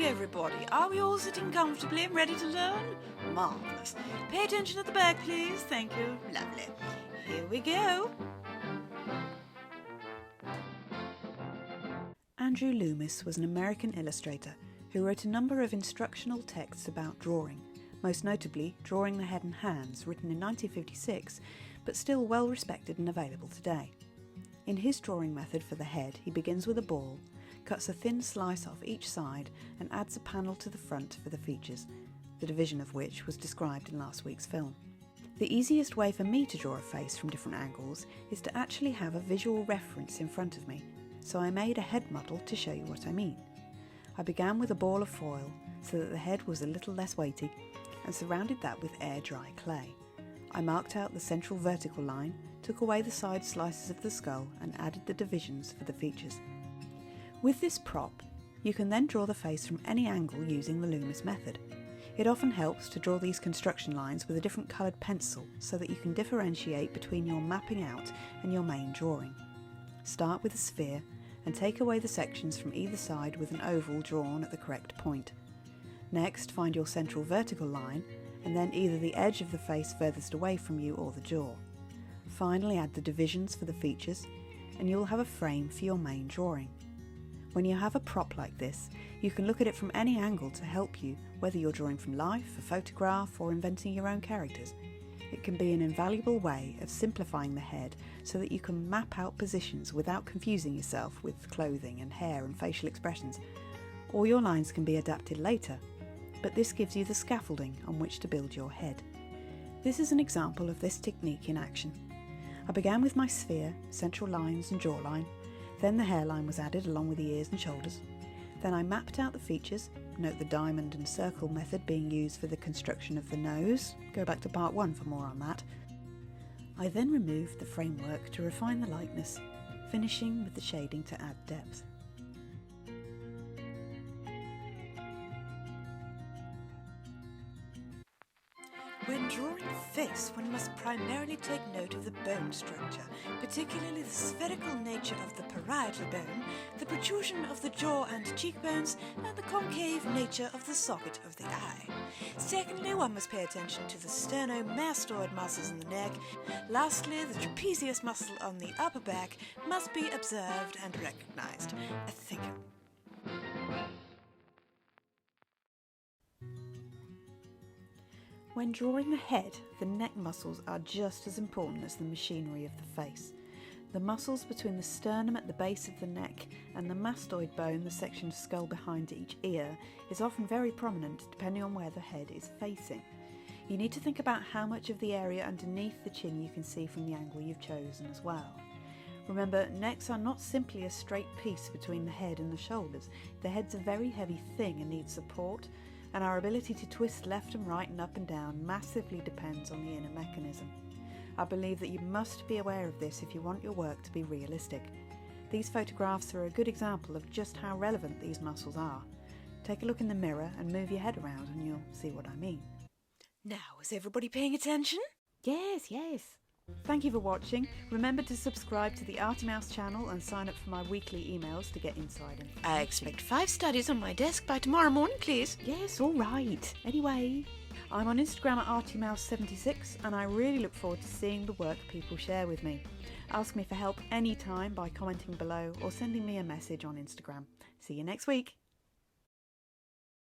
morning, everybody. Are we all sitting comfortably and ready to learn? Marvellous. Pay attention at the back, please. Thank you. Lovely. Here we go. Andrew Loomis was an American illustrator who wrote a number of instructional texts about drawing, most notably Drawing the Head and Hands, written in 1956, but still well respected and available today. In his drawing method for the head, he begins with a ball, cuts a thin slice off each side and adds a panel to the front for the features, the division of which was described in last week's film. The easiest way for me to draw a face from different angles is to actually have a visual reference in front of me, so I made a head model to show you what I mean. I began with a ball of foil so that the head was a little less weighty and surrounded that with air-dry clay. I marked out the central vertical line, took away the side slices of the skull and added the divisions for the features. With this prop, you can then draw the face from any angle using the Loomis method. It often helps to draw these construction lines with a different coloured pencil so that you can differentiate between your mapping out and your main drawing. Start with a sphere and take away the sections from either side with an oval drawn at the correct point. Next, find your central vertical line and then either the edge of the face furthest away from you or the jaw. Finally, add the divisions for the features and you'll have a frame for your main drawing. When you have a prop like this, you can look at it from any angle to help you, whether you're drawing from life, a photograph, or inventing your own characters. It can be an invaluable way of simplifying the head so that you can map out positions without confusing yourself with clothing and hair and facial expressions. All your lines can be adapted later, but this gives you the scaffolding on which to build your head. This is an example of this technique in action. I began with my sphere, central lines and jawline. Then the hairline was added along with the ears and shoulders. Then I mapped out the features, note the diamond and circle method being used for the construction of the nose. Go back to part 1 for more on that. I then removed the framework to refine the likeness, finishing with the shading to add depth. When drawing the face, one must primarily take note of the bone structure, particularly the spherical nature of the parietal bone, the protrusion of the jaw and cheekbones, and the concave nature of the socket of the eye. Secondly, one must pay attention to the sternomastoid muscles in the neck. Lastly, the trapezius muscle on the upper back must be observed and recognized. Thank you. When drawing the head, the neck muscles are just as important as the machinery of the face. The muscles between the sternum at the base of the neck and the mastoid bone, the section of skull behind each ear, is often very prominent depending on where the head is facing. You need to think about how much of the area underneath the chin you can see from the angle you've chosen as well. Remember, necks are not simply a straight piece between the head and the shoulders. The head's a very heavy thing and needs support, and our ability to twist left and right and up and down massively depends on the inner mechanism. I believe that you must be aware of this if you want your work to be realistic. These photographs are a good example of just how relevant these muscles are. Take a look in the mirror and move your head around and you'll see what I mean. Now, is everybody paying attention? Yes. Thank you for watching. Remember to subscribe to the Arty Mouse channel and sign up for my weekly emails to get inside information. I expect 5 studies on my desk by tomorrow morning, please. Yes, all right. Anyway, I'm on Instagram at ArtyMouse76 and I really look forward to seeing the work people share with me. Ask me for help anytime by commenting below or sending me a message on Instagram. See you next week.